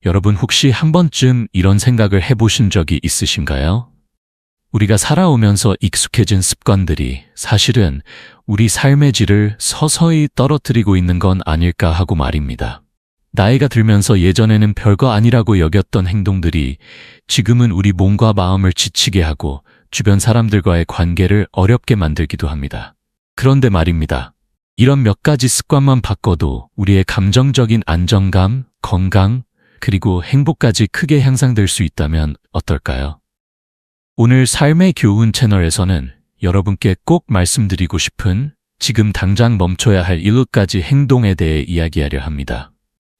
여러분 혹시 한 번쯤 이런 생각을 해보신 적이 있으신가요? 우리가 살아오면서 익숙해진 습관들이 사실은 우리 삶의 질을 서서히 떨어뜨리고 있는 건 아닐까 하고 말입니다. 나이가 들면서 예전에는 별거 아니라고 여겼던 행동들이 지금은 우리 몸과 마음을 지치게 하고 주변 사람들과의 관계를 어렵게 만들기도 합니다. 그런데 말입니다. 이런 몇 가지 습관만 바꿔도 우리의 감정적인 안정감, 건강, 그리고 행복까지 크게 향상될 수 있다면 어떨까요? 오늘 삶의 교훈 채널에서는 여러분께 꼭 말씀드리고 싶은 지금 당장 멈춰야 할 7가지 행동에 대해 이야기하려 합니다.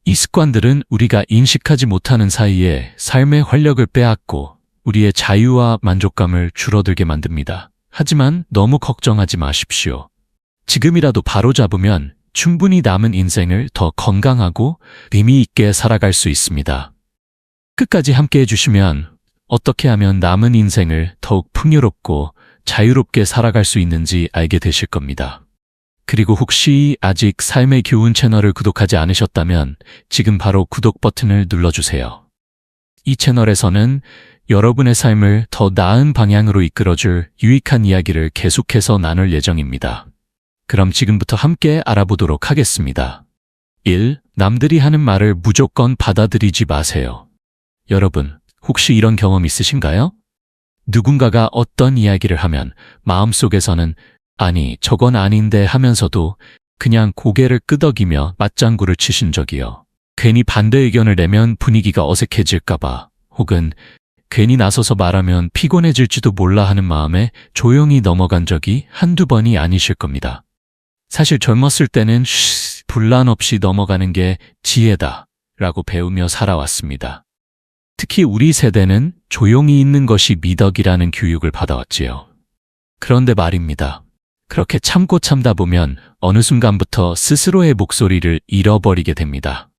이 습관들은 우리가 인식하지 못하는 사이에 삶의 활력을 빼앗고 우리의 자유와 만족감을 줄어들게 만듭니다. 하지만 너무 걱정하지 마십시오. 지금이라도 바로잡으면 충분히 남은 인생을 더 건강하고 의미 있게 살아갈 수 있습니다. 끝까지 함께 해주시면 어떻게 하면 남은 인생을 더욱 풍요롭고 자유롭게 살아갈 수 있는지 알게 되실 겁니다. 그리고 혹시 아직 삶의 교훈 채널을 구독하지 않으셨다면 지금 바로 구독 버튼을 눌러주세요. 이 채널에서는 여러분의 삶을 더 나은 방향으로 이끌어줄 유익한 이야기를 계속해서 나눌 예정입니다. 그럼 지금부터 함께 알아보도록 하겠습니다. 1. 남들이 하는 말을 무조건 받아들이지 마세요. 여러분, 혹시 이런 경험 있으신가요? 누군가가 어떤 이야기를 하면 마음속에서는 아니, 저건 아닌데 하면서도 그냥 고개를 끄덕이며 맞장구를 치신 적이요. 괜히 반대 의견을 내면 분위기가 어색해질까봐 혹은 괜히 나서서 말하면 피곤해질지도 몰라 하는 마음에 조용히 넘어간 적이 한두 번이 아니실 겁니다. 사실 젊었을 때는 분란 없이 넘어가는 게 지혜다 라고 배우며 살아왔습니다. 특히 우리 세대는 조용히 있는 것이 미덕이라는 교육을 받아왔지요. 그런데 말입니다. 그렇게 참고 참다 보면 어느 순간부터 스스로의 목소리를 잃어버리게 됩니다.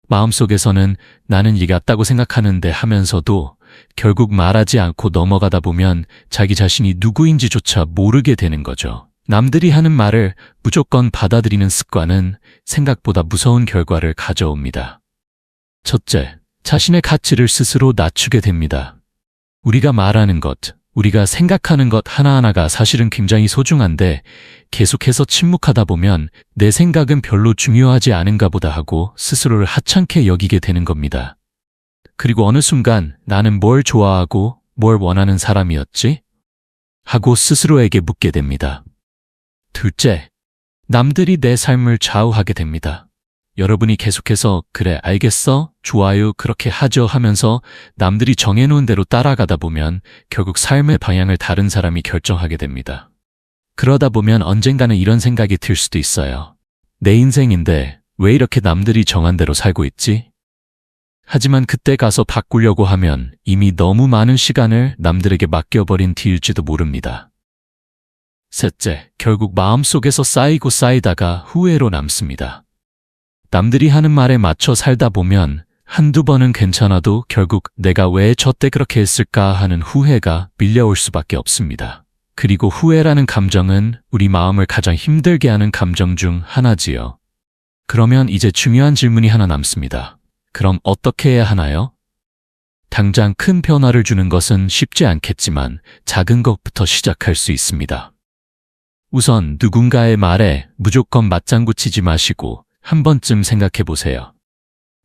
마음속에서는 나는 이 같다고 생각하는데 하면서도 결국 말하지 않고 넘어가다 보면 자기 자신이 누구인지조차 모르게 되는 거죠. 남들이 하는 말을 무조건 받아들이는 습관은 생각보다 무서운 결과를 가져옵니다. 첫째, 자신의 가치를 스스로 낮추게 됩니다. 우리가 말하는 것, 우리가 생각하는 것 하나하나가 사실은 굉장히 소중한데 계속해서 침묵하다 보면 내 생각은 별로 중요하지 않은가 보다 하고 스스로를 하찮게 여기게 되는 겁니다. 그리고 어느 순간 나는 뭘 좋아하고 뭘 원하는 사람이었지? 하고 스스로에게 묻게 됩니다. 둘째, 남들이 내 삶을 좌우하게 됩니다. 여러분이 계속해서 그래, 알겠어, 좋아요, 그렇게 하죠 하면서 남들이 정해놓은 대로 따라가다 보면 결국 삶의 방향을 다른 사람이 결정하게 됩니다. 그러다 보면 언젠가는 이런 생각이 들 수도 있어요. 내 인생인데 왜 이렇게 남들이 정한 대로 살고 있지? 하지만 그때 가서 바꾸려고 하면 이미 너무 많은 시간을 남들에게 맡겨버린 뒤일지도 모릅니다. 셋째, 결국 마음속에서 쌓이고 쌓이다가 후회로 남습니다. 남들이 하는 말에 맞춰 살다 보면 한두 번은 괜찮아도 결국 내가 왜 저때 그렇게 했을까 하는 후회가 밀려올 수밖에 없습니다. 그리고 후회라는 감정은 우리 마음을 가장 힘들게 하는 감정 중 하나지요. 그러면 이제 중요한 질문이 하나 남습니다. 그럼 어떻게 해야 하나요? 당장 큰 변화를 주는 것은 쉽지 않겠지만 작은 것부터 시작할 수 있습니다. 우선 누군가의 말에 무조건 맞장구 치지 마시고 한 번쯤 생각해 보세요.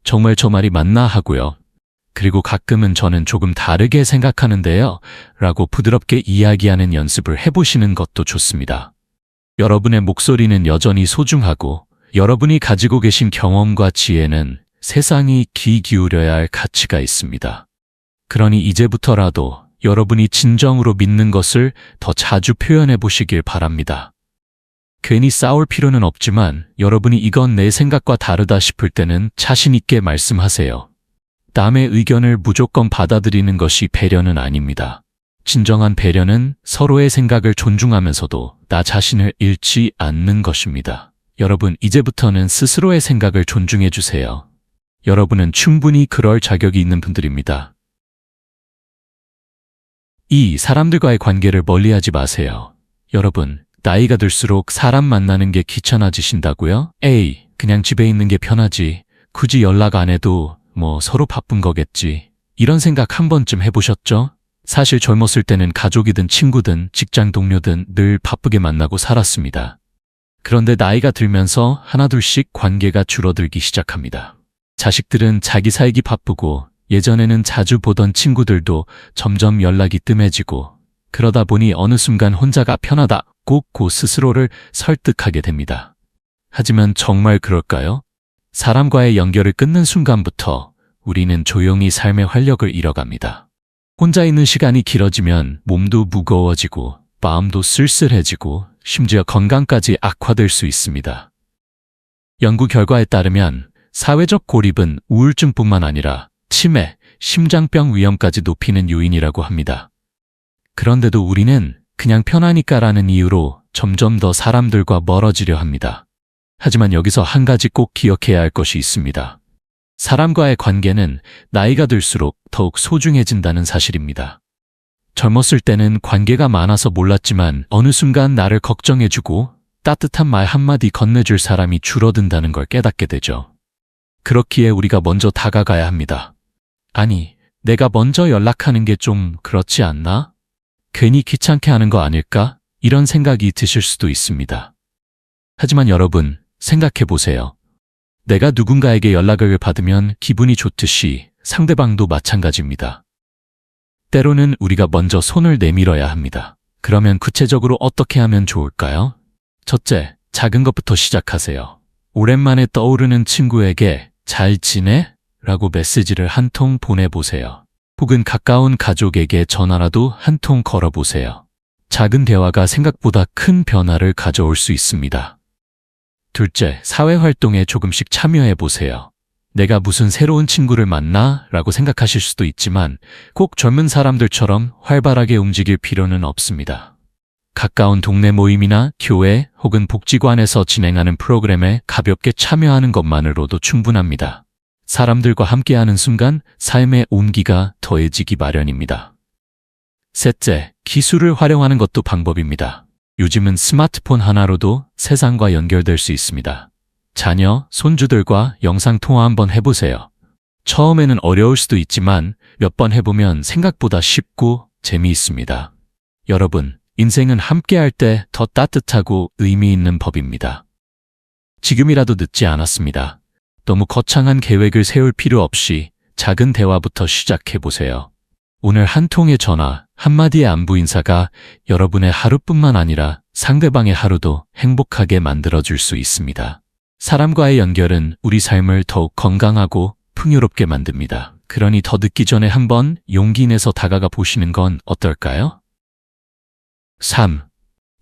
정말 저 말이 맞나 하고요. 그리고 가끔은 저는 조금 다르게 생각하는데요 라고 부드럽게 이야기하는 연습을 해보시는 것도 좋습니다. 여러분의 목소리는 여전히 소중하고 여러분이 가지고 계신 경험과 지혜는 세상이 귀 기울여야 할 가치가 있습니다. 그러니 이제부터라도 여러분이 진정으로 믿는 것을 더 자주 표현해 보시길 바랍니다. 괜히 싸울 필요는 없지만 여러분이 이건 내 생각과 다르다 싶을 때는 자신 있게 말씀하세요. 남의 의견을 무조건 받아들이는 것이 배려는 아닙니다. 진정한 배려는 서로의 생각을 존중하면서도 나 자신을 잃지 않는 것입니다. 여러분, 이제부터는 스스로의 생각을 존중해 주세요. 여러분은 충분히 그럴 자격이 있는 분들입니다. 2. 사람들과의 관계를 멀리하지 마세요. 여러분, 나이가 들수록 사람 만나는 게 귀찮아지신다고요? 에이, 그냥 집에 있는 게 편하지. 굳이 연락 안 해도 서로 바쁜 거겠지. 이런 생각 한 번쯤 해보셨죠? 사실 젊었을 때는 가족이든 친구든 직장 동료든 늘 바쁘게 만나고 살았습니다. 그런데 나이가 들면서 하나둘씩 관계가 줄어들기 시작합니다. 자식들은 자기 살기 바쁘고 예전에는 자주 보던 친구들도 점점 연락이 뜸해지고 그러다 보니 어느 순간 혼자가 편하다고 스스로를 설득하게 됩니다. 하지만 정말 그럴까요? 사람과의 연결을 끊는 순간부터 우리는 조용히 삶의 활력을 잃어갑니다. 혼자 있는 시간이 길어지면 몸도 무거워지고 마음도 쓸쓸해지고 심지어 건강까지 악화될 수 있습니다. 연구 결과에 따르면 사회적 고립은 우울증뿐만 아니라 치매, 심장병 위험까지 높이는 요인이라고 합니다. 그런데도 우리는 그냥 편하니까라는 이유로 점점 더 사람들과 멀어지려 합니다. 하지만 여기서 한 가지 꼭 기억해야 할 것이 있습니다. 사람과의 관계는 나이가 들수록 더욱 소중해진다는 사실입니다. 젊었을 때는 관계가 많아서 몰랐지만 어느 순간 나를 걱정해주고 따뜻한 말 한마디 건네줄 사람이 줄어든다는 걸 깨닫게 되죠. 그렇기에 우리가 먼저 다가가야 합니다. 아니, 내가 먼저 연락하는 게 좀 그렇지 않나? 괜히 귀찮게 하는 거 아닐까? 이런 생각이 드실 수도 있습니다. 하지만 여러분, 생각해 보세요. 내가 누군가에게 연락을 받으면 기분이 좋듯이 상대방도 마찬가지입니다. 때로는 우리가 먼저 손을 내밀어야 합니다. 그러면 구체적으로 어떻게 하면 좋을까요? 첫째, 작은 것부터 시작하세요. 오랜만에 떠오르는 친구에게 잘 지내? 라고 메시지를 한 통 보내보세요. 혹은 가까운 가족에게 전화라도 한 통 걸어보세요. 작은 대화가 생각보다 큰 변화를 가져올 수 있습니다. 둘째, 사회활동에 조금씩 참여해보세요. 내가 무슨 새로운 친구를 만나? 라고 생각하실 수도 있지만 꼭 젊은 사람들처럼 활발하게 움직일 필요는 없습니다. 가까운 동네 모임이나 교회 혹은 복지관에서 진행하는 프로그램에 가볍게 참여하는 것만으로도 충분합니다. 사람들과 함께하는 순간 삶의 온기가 더해지기 마련입니다. 셋째, 기술을 활용하는 것도 방법입니다. 요즘은 스마트폰 하나로도 세상과 연결될 수 있습니다. 자녀, 손주들과 영상통화 한번 해보세요. 처음에는 어려울 수도 있지만 몇 번 해보면 생각보다 쉽고 재미있습니다. 여러분, 인생은 함께할 때 더 따뜻하고 의미 있는 법입니다. 지금이라도 늦지 않았습니다. 너무 거창한 계획을 세울 필요 없이 작은 대화부터 시작해보세요. 오늘 한 통의 전화, 한마디의 안부 인사가 여러분의 하루뿐만 아니라 상대방의 하루도 행복하게 만들어줄 수 있습니다. 사람과의 연결은 우리 삶을 더욱 건강하고 풍요롭게 만듭니다. 그러니 더 늦기 전에 한번 용기 내서 다가가 보시는 건 어떨까요? 3.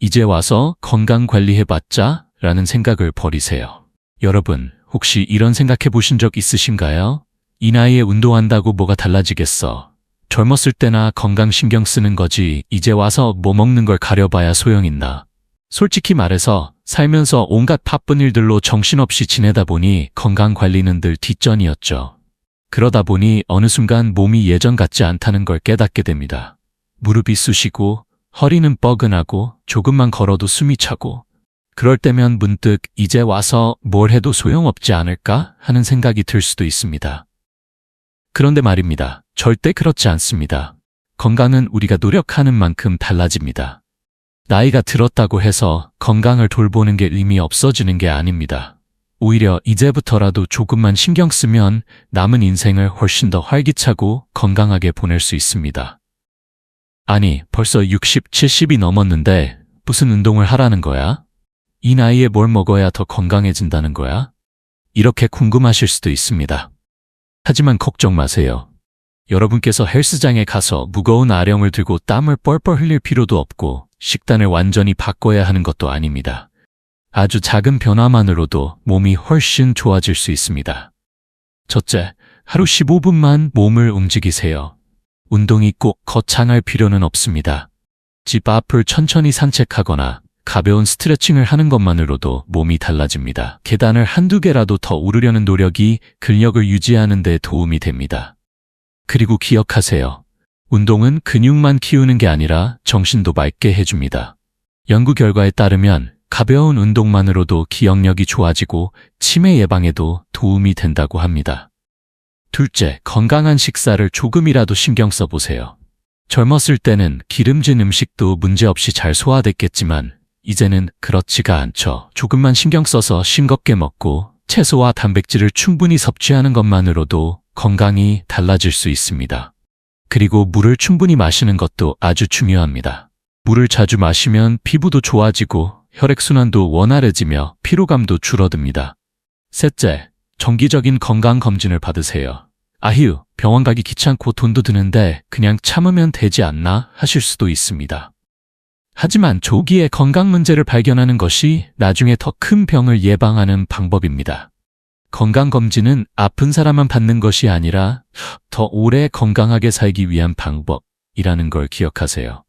이제 와서 건강 관리해봤자? 라는 생각을 버리세요. 여러분, 혹시 이런 생각해 보신 적 있으신가요? 이 나이에 운동한다고 뭐가 달라지겠어? 젊었을 때나 건강 신경 쓰는 거지 이제 와서 뭐 먹는 걸 가려봐야 소용있나? 솔직히 말해서 살면서 온갖 바쁜 일들로 정신없이 지내다 보니 건강 관리는 늘 뒷전이었죠. 그러다 보니 어느 순간 몸이 예전 같지 않다는 걸 깨닫게 됩니다. 무릎이 쑤시고 허리는 뻐근하고 조금만 걸어도 숨이 차고 그럴 때면 문득 이제 와서 뭘 해도 소용없지 않을까 하는 생각이 들 수도 있습니다. 그런데 말입니다. 절대 그렇지 않습니다. 건강은 우리가 노력하는 만큼 달라집니다. 나이가 들었다고 해서 건강을 돌보는 게 의미 없어지는 게 아닙니다. 오히려 이제부터라도 조금만 신경 쓰면 남은 인생을 훨씬 더 활기차고 건강하게 보낼 수 있습니다. 아니, 벌써 60, 70이 넘었는데 무슨 운동을 하라는 거야? 이 나이에 뭘 먹어야 더 건강해진다는 거야? 이렇게 궁금하실 수도 있습니다. 하지만 걱정 마세요. 여러분께서 헬스장에 가서 무거운 아령을 들고 땀을 뻘뻘 흘릴 필요도 없고 식단을 완전히 바꿔야 하는 것도 아닙니다. 아주 작은 변화만으로도 몸이 훨씬 좋아질 수 있습니다. 첫째, 하루 15분만 몸을 움직이세요. 운동이 꼭 거창할 필요는 없습니다. 집 앞을 천천히 산책하거나 가벼운 스트레칭을 하는 것만으로도 몸이 달라집니다. 계단을 한두 개라도 더 오르려는 노력이 근력을 유지하는 데 도움이 됩니다. 그리고 기억하세요. 운동은 근육만 키우는 게 아니라 정신도 맑게 해줍니다. 연구 결과에 따르면 가벼운 운동만으로도 기억력이 좋아지고 치매 예방에도 도움이 된다고 합니다. 둘째, 건강한 식사를 조금이라도 신경 써보세요. 젊었을 때는 기름진 음식도 문제없이 잘 소화됐겠지만 이제는 그렇지가 않죠. 조금만 신경 써서 싱겁게 먹고 채소와 단백질을 충분히 섭취하는 것만으로도 건강이 달라질 수 있습니다. 그리고 물을 충분히 마시는 것도 아주 중요합니다. 물을 자주 마시면 피부도 좋아지고 혈액순환도 원활해지며 피로감도 줄어듭니다. 셋째, 정기적인 건강검진을 받으세요. 아휴, 병원 가기 귀찮고 돈도 드는데 그냥 참으면 되지 않나 하실 수도 있습니다. 하지만 조기에 건강 문제를 발견하는 것이 나중에 더 큰 병을 예방하는 방법입니다. 건강검진은 아픈 사람만 받는 것이 아니라 더 오래 건강하게 살기 위한 방법이라는 걸 기억하세요.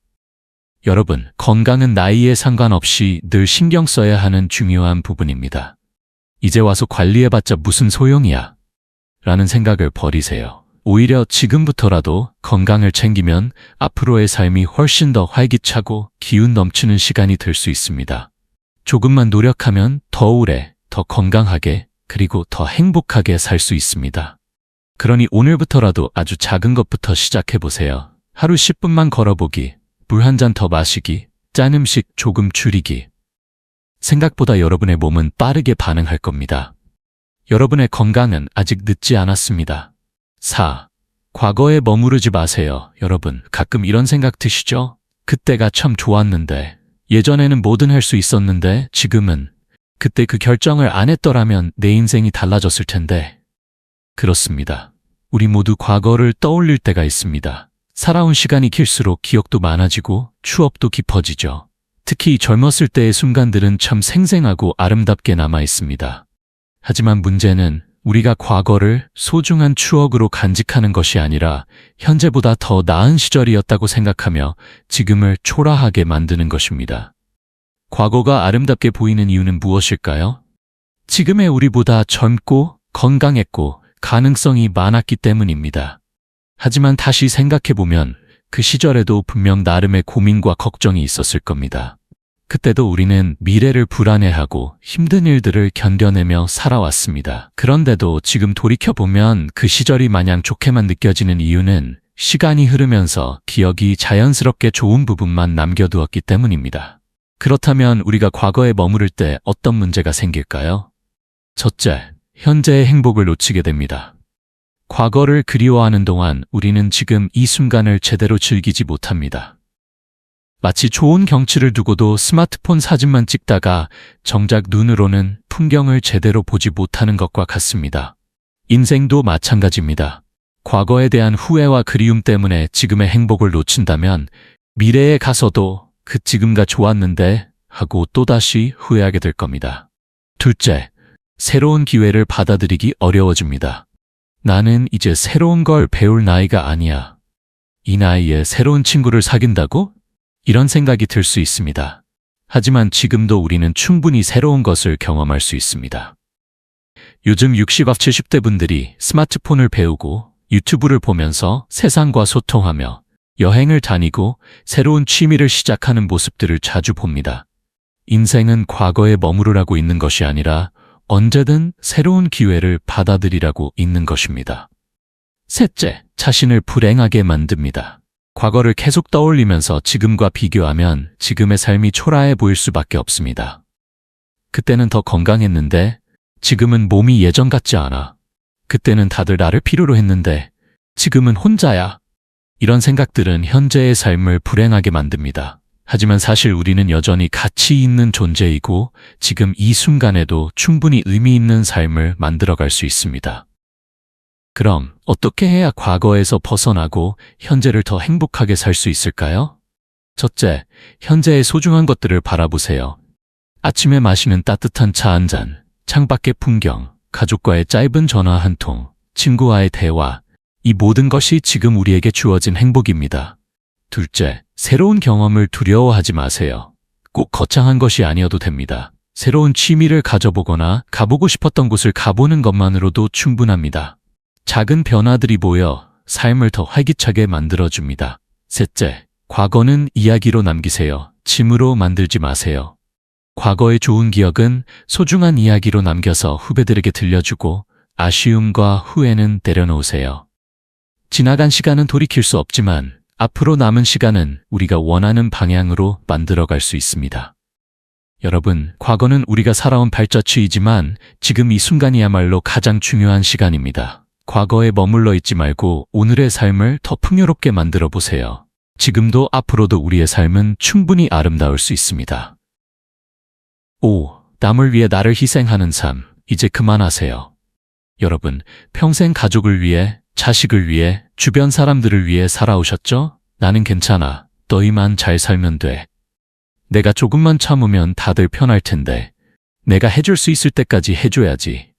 여러분, 건강은 나이에 상관없이 늘 신경 써야 하는 중요한 부분입니다. 이제 와서 관리해봤자 무슨 소용이야 라는 생각을 버리세요. 오히려 지금부터라도 건강을 챙기면 앞으로의 삶이 훨씬 더 활기차고 기운 넘치는 시간이 될 수 있습니다. 조금만 노력하면 더 오래, 더 건강하게, 그리고 더 행복하게 살 수 있습니다. 그러니 오늘부터라도 아주 작은 것부터 시작해보세요. 하루 10분만 걸어보기, 물 한 잔 더 마시기, 짠 음식 조금 줄이기. 생각보다 여러분의 몸은 빠르게 반응할 겁니다. 여러분의 건강은 아직 늦지 않았습니다. 4. 과거에 머무르지 마세요. 여러분, 가끔 이런 생각 드시죠? 그때가 참 좋았는데, 예전에는 뭐든 할 수 있었는데, 지금은 그때 그 결정을 안 했더라면 내 인생이 달라졌을 텐데. 그렇습니다. 우리 모두 과거를 떠올릴 때가 있습니다. 살아온 시간이 길수록 기억도 많아지고 추억도 깊어지죠. 특히 젊었을 때의 순간들은 참 생생하고 아름답게 남아 있습니다. 하지만 문제는 우리가 과거를 소중한 추억으로 간직하는 것이 아니라 현재보다 더 나은 시절이었다고 생각하며 지금을 초라하게 만드는 것입니다. 과거가 아름답게 보이는 이유는 무엇일까요? 지금의 우리보다 젊고 건강했고 가능성이 많았기 때문입니다. 하지만 다시 생각해보면 그 시절에도 분명 나름의 고민과 걱정이 있었을 겁니다. 그때도 우리는 미래를 불안해하고 힘든 일들을 견뎌내며 살아왔습니다. 그런데도 지금 돌이켜보면 그 시절이 마냥 좋게만 느껴지는 이유는 시간이 흐르면서 기억이 자연스럽게 좋은 부분만 남겨두었기 때문입니다. 그렇다면 우리가 과거에 머무를 때 어떤 문제가 생길까요? 첫째, 현재의 행복을 놓치게 됩니다. 과거를 그리워하는 동안 우리는 지금 이 순간을 제대로 즐기지 못합니다. 마치 좋은 경치를 두고도 스마트폰 사진만 찍다가 정작 눈으로는 풍경을 제대로 보지 못하는 것과 같습니다. 인생도 마찬가지입니다. 과거에 대한 후회와 그리움 때문에 지금의 행복을 놓친다면 미래에 가서도 그 지금가 좋았는데 하고 또다시 후회하게 될 겁니다. 둘째, 새로운 기회를 받아들이기 어려워집니다. 나는 이제 새로운 걸 배울 나이가 아니야. 이 나이에 새로운 친구를 사귄다고? 이런 생각이 들 수 있습니다. 하지만 지금도 우리는 충분히 새로운 것을 경험할 수 있습니다. 요즘 60, 70대 분들이 스마트폰을 배우고 유튜브를 보면서 세상과 소통하며 여행을 다니고 새로운 취미를 시작하는 모습들을 자주 봅니다. 인생은 과거에 머무르라고 있는 것이 아니라 언제든 새로운 기회를 받아들이라고 있는 것입니다. 셋째, 자신을 불행하게 만듭니다. 과거를 계속 떠올리면서 지금과 비교하면 지금의 삶이 초라해 보일 수밖에 없습니다. 그때는 더 건강했는데 지금은 몸이 예전 같지 않아. 그때는 다들 나를 필요로 했는데 지금은 혼자야. 이런 생각들은 현재의 삶을 불행하게 만듭니다. 하지만 사실 우리는 여전히 가치 있는 존재이고 지금 이 순간에도 충분히 의미 있는 삶을 만들어갈 수 있습니다. 그럼 어떻게 해야 과거에서 벗어나고 현재를 더 행복하게 살 수 있을까요? 첫째, 현재의 소중한 것들을 바라보세요. 아침에 마시는 따뜻한 차 한 잔, 창밖의 풍경, 가족과의 짧은 전화 한 통, 친구와의 대화, 이 모든 것이 지금 우리에게 주어진 행복입니다. 둘째, 새로운 경험을 두려워하지 마세요. 꼭 거창한 것이 아니어도 됩니다. 새로운 취미를 가져보거나 가보고 싶었던 곳을 가보는 것만으로도 충분합니다. 작은 변화들이 모여 삶을 더 활기차게 만들어줍니다. 셋째, 과거는 이야기로 남기세요. 짐으로 만들지 마세요. 과거의 좋은 기억은 소중한 이야기로 남겨서 후배들에게 들려주고 아쉬움과 후회는 내려놓으세요. 지나간 시간은 돌이킬 수 없지만 앞으로 남은 시간은 우리가 원하는 방향으로 만들어갈 수 있습니다. 여러분, 과거는 우리가 살아온 발자취이지만 지금 이 순간이야말로 가장 중요한 시간입니다. 과거에 머물러 있지 말고 오늘의 삶을 더 풍요롭게 만들어 보세요. 지금도 앞으로도 우리의 삶은 충분히 아름다울 수 있습니다. 5. 남을 위해 나를 희생하는 삶, 이제 그만하세요. 여러분, 평생 가족을 위해, 자식을 위해, 주변 사람들을 위해 살아오셨죠? 나는 괜찮아. 너희만 잘 살면 돼. 내가 조금만 참으면 다들 편할 텐데. 내가 해줄 수 있을 때까지 해줘야지.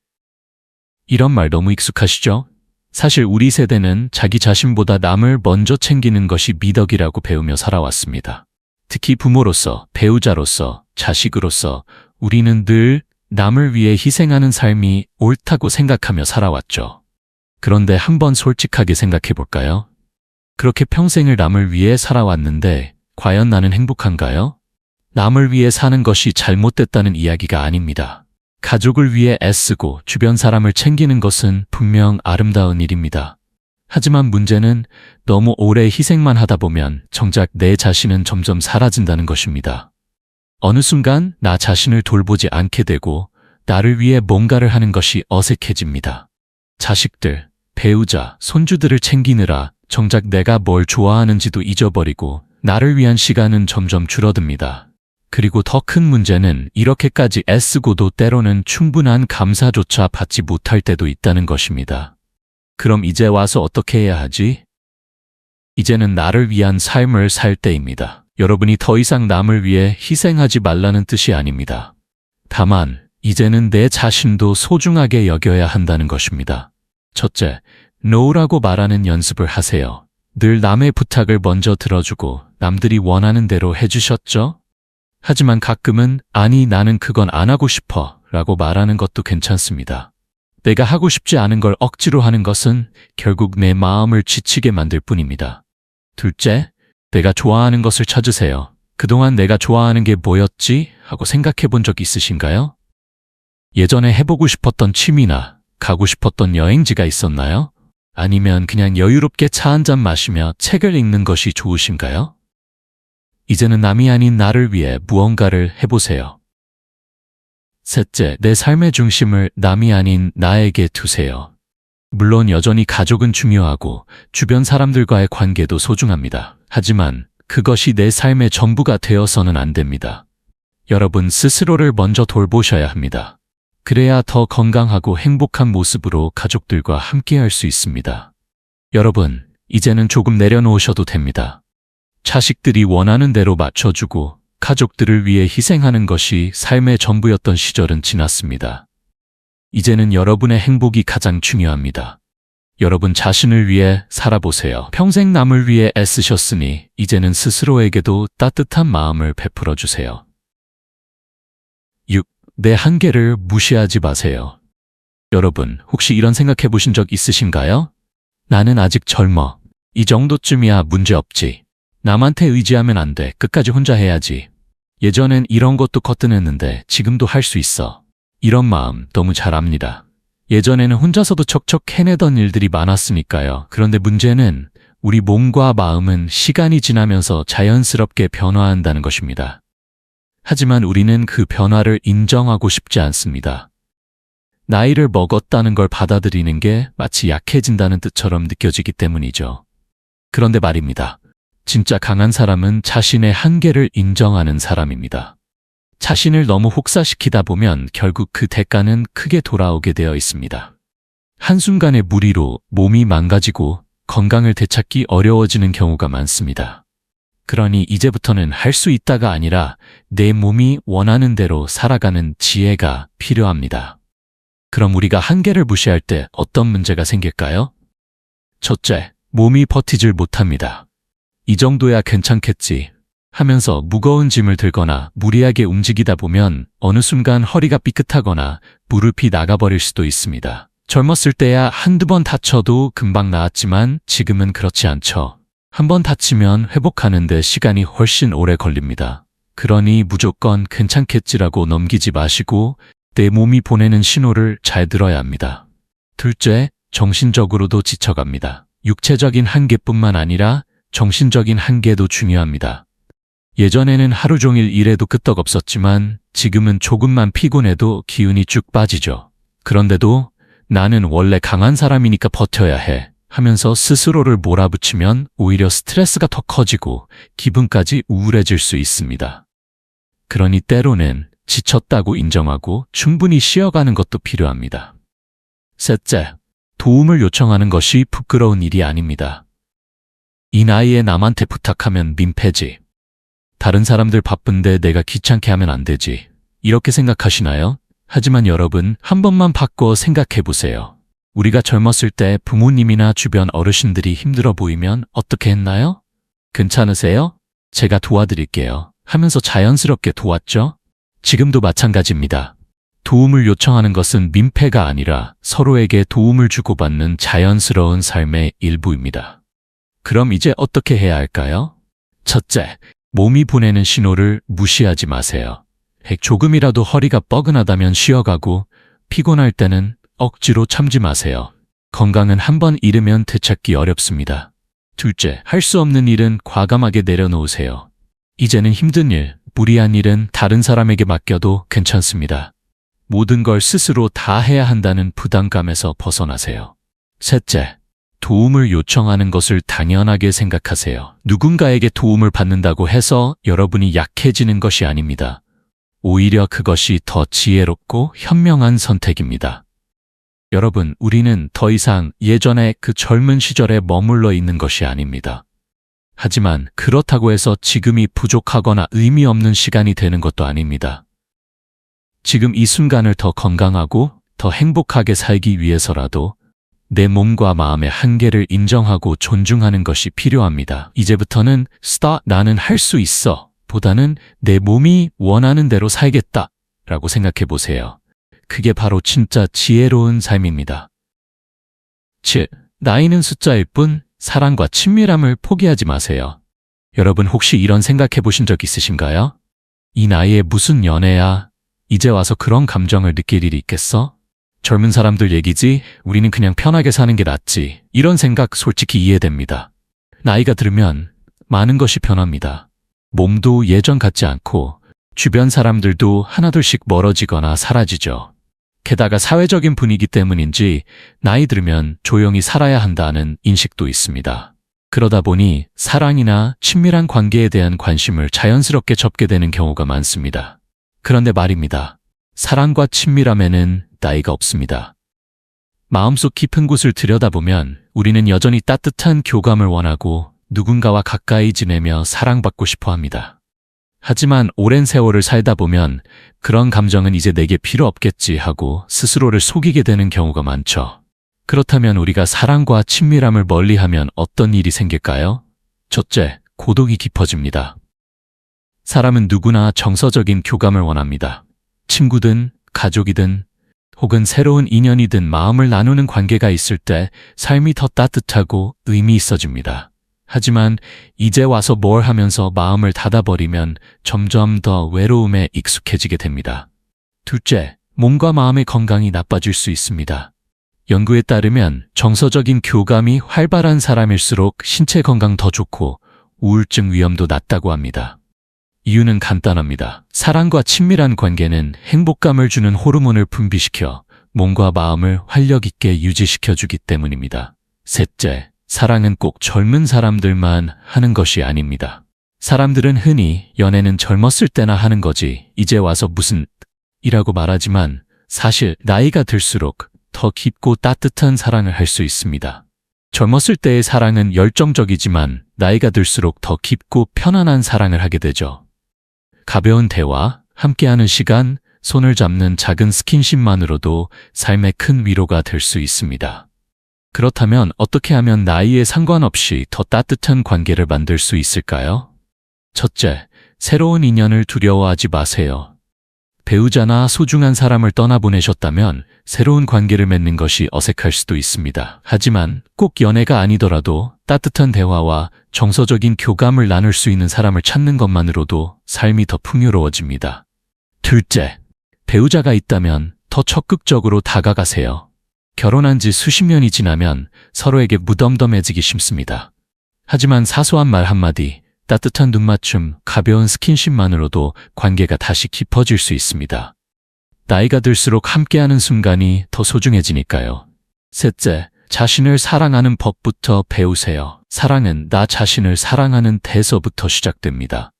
이런 말 너무 익숙하시죠? 사실 우리 세대는 자기 자신보다 남을 먼저 챙기는 것이 미덕이라고 배우며 살아왔습니다. 특히 부모로서, 배우자로서, 자식으로서 우리는 늘 남을 위해 희생하는 삶이 옳다고 생각하며 살아왔죠. 그런데 한번 솔직하게 생각해 볼까요? 그렇게 평생을 남을 위해 살아왔는데 과연 나는 행복한가요? 남을 위해 사는 것이 잘못됐다는 이야기가 아닙니다. 가족을 위해 애쓰고 주변 사람을 챙기는 것은 분명 아름다운 일입니다. 하지만 문제는 너무 오래 희생만 하다 보면 정작 내 자신은 점점 사라진다는 것입니다. 어느 순간 나 자신을 돌보지 않게 되고 나를 위해 뭔가를 하는 것이 어색해집니다. 자식들, 배우자, 손주들을 챙기느라 정작 내가 뭘 좋아하는지도 잊어버리고 나를 위한 시간은 점점 줄어듭니다. 그리고 더 큰 문제는 이렇게까지 애쓰고도 때로는 충분한 감사조차 받지 못할 때도 있다는 것입니다. 그럼 이제 와서 어떻게 해야 하지? 이제는 나를 위한 삶을 살 때입니다. 여러분이 더 이상 남을 위해 희생하지 말라는 뜻이 아닙니다. 다만 이제는 내 자신도 소중하게 여겨야 한다는 것입니다. 첫째, no라고 말하는 연습을 하세요. 늘 남의 부탁을 먼저 들어주고 남들이 원하는 대로 해주셨죠? 하지만 가끔은 아니 나는 그건 안 하고 싶어 라고 말하는 것도 괜찮습니다. 내가 하고 싶지 않은 걸 억지로 하는 것은 결국 내 마음을 지치게 만들 뿐입니다. 둘째, 내가 좋아하는 것을 찾으세요. 그동안 내가 좋아하는 게 뭐였지? 하고 생각해 본 적 있으신가요? 예전에 해보고 싶었던 취미나 가고 싶었던 여행지가 있었나요? 아니면 그냥 여유롭게 차 한잔 마시며 책을 읽는 것이 좋으신가요? 이제는 남이 아닌 나를 위해 무언가를 해보세요. 셋째, 내 삶의 중심을 남이 아닌 나에게 두세요. 물론 여전히 가족은 중요하고 주변 사람들과의 관계도 소중합니다. 하지만 그것이 내 삶의 전부가 되어서는 안 됩니다. 여러분 스스로를 먼저 돌보셔야 합니다. 그래야 더 건강하고 행복한 모습으로 가족들과 함께할 수 있습니다. 여러분, 이제는 조금 내려놓으셔도 됩니다. 자식들이 원하는 대로 맞춰주고 가족들을 위해 희생하는 것이 삶의 전부였던 시절은 지났습니다. 이제는 여러분의 행복이 가장 중요합니다. 여러분 자신을 위해 살아보세요. 평생 남을 위해 애쓰셨으니 이제는 스스로에게도 따뜻한 마음을 베풀어 주세요. 6. 내 한계를 무시하지 마세요. 여러분, 혹시 이런 생각해 보신 적 있으신가요? 나는 아직 젊어. 이 정도쯤이야 문제없지. 남한테 의지하면 안 돼. 끝까지 혼자 해야지. 예전엔 이런 것도 거뜬했는데 지금도 할 수 있어. 이런 마음 너무 잘 압니다. 예전에는 혼자서도 척척 해내던 일들이 많았으니까요. 그런데 문제는 우리 몸과 마음은 시간이 지나면서 자연스럽게 변화한다는 것입니다. 하지만 우리는 그 변화를 인정하고 싶지 않습니다. 나이를 먹었다는 걸 받아들이는 게 마치 약해진다는 뜻처럼 느껴지기 때문이죠. 그런데 말입니다. 진짜 강한 사람은 자신의 한계를 인정하는 사람입니다. 자신을 너무 혹사시키다 보면 결국 그 대가는 크게 돌아오게 되어 있습니다. 한순간의 무리로 몸이 망가지고 건강을 되찾기 어려워지는 경우가 많습니다. 그러니 이제부터는 할 수 있다가 아니라 내 몸이 원하는 대로 살아가는 지혜가 필요합니다. 그럼 우리가 한계를 무시할 때 어떤 문제가 생길까요? 첫째, 몸이 버티질 못합니다. 이 정도야 괜찮겠지 하면서 무거운 짐을 들거나 무리하게 움직이다 보면 어느 순간 허리가 삐끗하거나 무릎이 나가버릴 수도 있습니다. 젊었을 때야 한두 번 다쳐도 금방 나았지만 지금은 그렇지 않죠. 한 번 다치면 회복하는 데 시간이 훨씬 오래 걸립니다. 그러니 무조건 괜찮겠지라고 넘기지 마시고 내 몸이 보내는 신호를 잘 들어야 합니다. 둘째, 정신적으로도 지쳐갑니다. 육체적인 한계뿐만 아니라 정신적인 한계도 중요합니다. 예전에는 하루 종일 일해도 끄떡없었지만 지금은 조금만 피곤해도 기운이 쭉 빠지죠. 그런데도 나는 원래 강한 사람이니까 버텨야 해 하면서 스스로를 몰아붙이면 오히려 스트레스가 더 커지고 기분까지 우울해질 수 있습니다. 그러니 때로는 지쳤다고 인정하고 충분히 쉬어가는 것도 필요합니다. 셋째, 도움을 요청하는 것이 부끄러운 일이 아닙니다. 이 나이에 남한테 부탁하면 민폐지. 다른 사람들 바쁜데 내가 귀찮게 하면 안 되지. 이렇게 생각하시나요? 하지만 여러분, 한 번만 바꿔 생각해 보세요. 우리가 젊었을 때 부모님이나 주변 어르신들이 힘들어 보이면 어떻게 했나요? 괜찮으세요? 제가 도와드릴게요 하면서 자연스럽게 도왔죠? 지금도 마찬가지입니다. 도움을 요청하는 것은 민폐가 아니라 서로에게 도움을 주고받는 자연스러운 삶의 일부입니다. 그럼 이제 어떻게 해야 할까요? 첫째, 몸이 보내는 신호를 무시하지 마세요. 조금이라도 허리가 뻐근하다면 쉬어가고 피곤할 때는 억지로 참지 마세요. 건강은 한 번 잃으면 되찾기 어렵습니다. 둘째, 할 수 없는 일은 과감하게 내려놓으세요. 이제는 힘든 일, 무리한 일은 다른 사람에게 맡겨도 괜찮습니다. 모든 걸 스스로 다 해야 한다는 부담감에서 벗어나세요. 셋째, 도움을 요청하는 것을 당연하게 생각하세요. 누군가에게 도움을 받는다고 해서 여러분이 약해지는 것이 아닙니다. 오히려 그것이 더 지혜롭고 현명한 선택입니다. 여러분, 우리는 더 이상 예전의 그 젊은 시절에 머물러 있는 것이 아닙니다. 하지만 그렇다고 해서 지금이 부족하거나 의미 없는 시간이 되는 것도 아닙니다. 지금 이 순간을 더 건강하고 더 행복하게 살기 위해서라도 내 몸과 마음의 한계를 인정하고 존중하는 것이 필요합니다. 이제부터는 나는 할 수 있어 보다는 내 몸이 원하는 대로 살겠다 라고 생각해 보세요. 그게 바로 진짜 지혜로운 삶입니다. 7. 나이는 숫자일 뿐 사랑과 친밀함을 포기하지 마세요. 여러분 혹시 이런 생각해 보신 적 있으신가요? 이 나이에 무슨 연애야? 이제 와서 그런 감정을 느낄 일이 있겠어? 젊은 사람들 얘기지, 우리는 그냥 편하게 사는 게 낫지. 이런 생각 솔직히 이해됩니다. 나이가 들면 많은 것이 변합니다. 몸도 예전 같지 않고 주변 사람들도 하나둘씩 멀어지거나 사라지죠. 게다가 사회적인 분위기 때문인지 나이 들면 조용히 살아야 한다는 인식도 있습니다. 그러다 보니 사랑이나 친밀한 관계에 대한 관심을 자연스럽게 접게 되는 경우가 많습니다. 그런데 말입니다. 사랑과 친밀함에는 나이가 없습니다. 마음속 깊은 곳을 들여다보면 우리는 여전히 따뜻한 교감을 원하고 누군가와 가까이 지내며 사랑받고 싶어 합니다. 하지만 오랜 세월을 살다 보면 그런 감정은 이제 내게 필요 없겠지 하고 스스로를 속이게 되는 경우가 많죠. 그렇다면 우리가 사랑과 친밀함을 멀리하면 어떤 일이 생길까요? 첫째, 고독이 깊어집니다. 사람은 누구나 정서적인 교감을 원합니다. 친구든 가족이든 혹은 새로운 인연이든 마음을 나누는 관계가 있을 때 삶이 더 따뜻하고 의미 있어집니다. 하지만 이제 와서 뭘 하면서 마음을 닫아버리면 점점 더 외로움에 익숙해지게 됩니다. 둘째, 몸과 마음의 건강이 나빠질 수 있습니다. 연구에 따르면 정서적인 교감이 활발한 사람일수록 신체 건강 더 좋고 우울증 위험도 낮다고 합니다. 이유는 간단합니다. 사랑과 친밀한 관계는 행복감을 주는 호르몬을 분비시켜 몸과 마음을 활력 있게 유지시켜주기 때문입니다. 셋째, 사랑은 꼭 젊은 사람들만 하는 것이 아닙니다. 사람들은 흔히 연애는 젊었을 때나 하는 거지 이제 와서 무슨 이라고 말하지만 사실 나이가 들수록 더 깊고 따뜻한 사랑을 할 수 있습니다. 젊었을 때의 사랑은 열정적이지만 나이가 들수록 더 깊고 편안한 사랑을 하게 되죠. 가벼운 대화, 함께하는 시간, 손을 잡는 작은 스킨십만으로도 삶에 큰 위로가 될 수 있습니다. 그렇다면 어떻게 하면 나이에 상관없이 더 따뜻한 관계를 만들 수 있을까요? 첫째, 새로운 인연을 두려워하지 마세요. 배우자나 소중한 사람을 떠나보내셨다면 새로운 관계를 맺는 것이 어색할 수도 있습니다. 하지만 꼭 연애가 아니더라도 따뜻한 대화와 정서적인 교감을 나눌 수 있는 사람을 찾는 것만으로도 삶이 더 풍요로워집니다. 둘째, 배우자가 있다면 더 적극적으로 다가가세요. 결혼한 지 수십 년이 지나면 서로에게 무덤덤해지기 쉽습니다. 하지만 사소한 말 한마디, 따뜻한 눈맞춤, 가벼운 스킨십만으로도 관계가 다시 깊어질 수 있습니다. 나이가 들수록 함께하는 순간이 더 소중해지니까요. 셋째, 자신을 사랑하는 법부터 배우세요. 사랑은 나 자신을 사랑하는 데서부터 시작됩니다.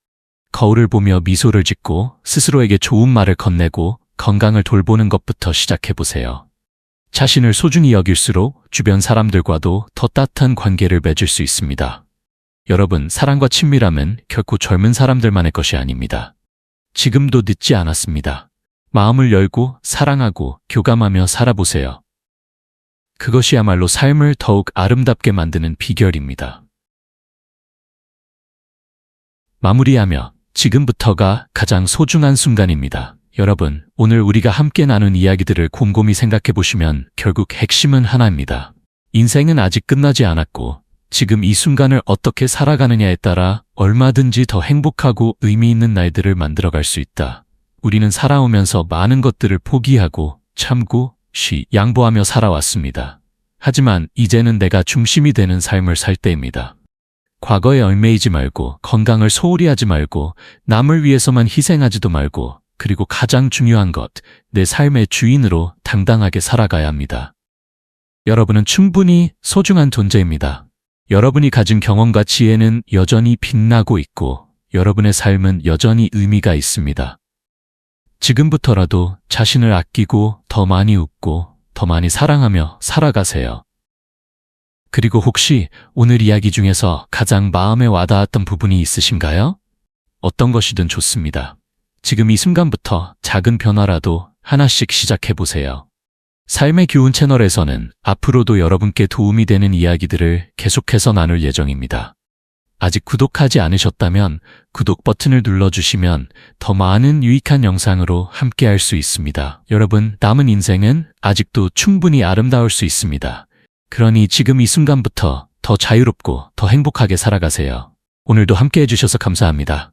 거울을 보며 미소를 짓고 스스로에게 좋은 말을 건네고 건강을 돌보는 것부터 시작해보세요. 자신을 소중히 여길수록 주변 사람들과도 더 따뜻한 관계를 맺을 수 있습니다. 여러분, 사랑과 친밀함은 결코 젊은 사람들만의 것이 아닙니다. 지금도 늦지 않았습니다. 마음을 열고 사랑하고 교감하며 살아보세요. 그것이야말로 삶을 더욱 아름답게 만드는 비결입니다. 마무리하며 지금부터가 가장 소중한 순간입니다. 여러분, 오늘 우리가 함께 나눈 이야기들을 곰곰이 생각해 보시면 결국 핵심은 하나입니다. 인생은 아직 끝나지 않았고 지금 이 순간을 어떻게 살아가느냐에 따라 얼마든지 더 행복하고 의미 있는 날들을 만들어갈 수 있다. 우리는 살아오면서 많은 것들을 포기하고 참고 양보하며 살아왔습니다. 하지만 이제는 내가 중심이 되는 삶을 살 때입니다. 과거에 얽매이지 말고 건강을 소홀히 하지 말고 남을 위해서만 희생하지도 말고 그리고 가장 중요한 것, 내 삶의 주인으로 당당하게 살아가야 합니다. 여러분은 충분히 소중한 존재입니다. 여러분이 가진 경험과 지혜는 여전히 빛나고 있고 여러분의 삶은 여전히 의미가 있습니다. 지금부터라도 자신을 아끼고 더 많이 웃고 더 많이 사랑하며 살아가세요. 그리고 혹시 오늘 이야기 중에서 가장 마음에 와닿았던 부분이 있으신가요? 어떤 것이든 좋습니다. 지금 이 순간부터 작은 변화라도 하나씩 시작해보세요. 삶의 기운 채널에서는 앞으로도 여러분께 도움이 되는 이야기들을 계속해서 나눌 예정입니다. 아직 구독하지 않으셨다면 구독 버튼을 눌러주시면 더 많은 유익한 영상으로 함께할 수 있습니다. 여러분, 남은 인생은 아직도 충분히 아름다울 수 있습니다. 그러니 지금 이 순간부터 더 자유롭고 더 행복하게 살아가세요. 오늘도 함께해 주셔서 감사합니다.